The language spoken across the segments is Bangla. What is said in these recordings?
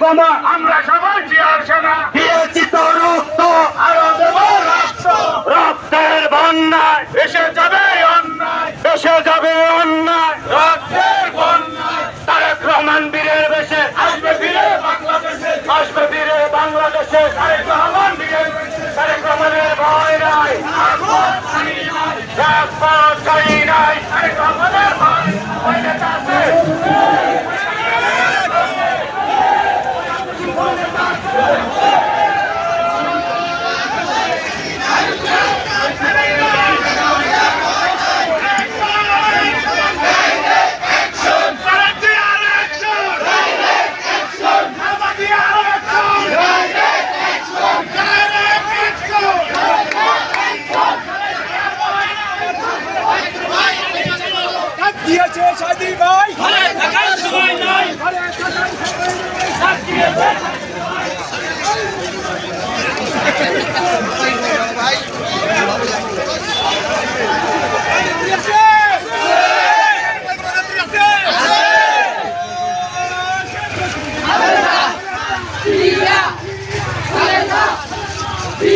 বোমা আমরা সবাই জিয়ার সেনা দিয়েছি তো রক্ত আরো দেব রক্ত রক্তের বন্যায় এসে যাবে অন্যায় এসে যাবে অন্যায় রক্তের বন্যায় তারেক রহমান বীরের বেশে আসবে ফিরে বাংলাদেশে আসবে ফিরে বাংলাদেশে তারেক রহমান বীরের বেশে তারেক রহমানের ভয় নাই রাজপথ ছাড়ি নাই রাজপথ ছাড়ি নাই তারেক রহমানের ভয় ওই নেতা আছে দিয়েছে সাদি ভাই ঘরে থাকার সময় নাই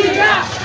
Yeah.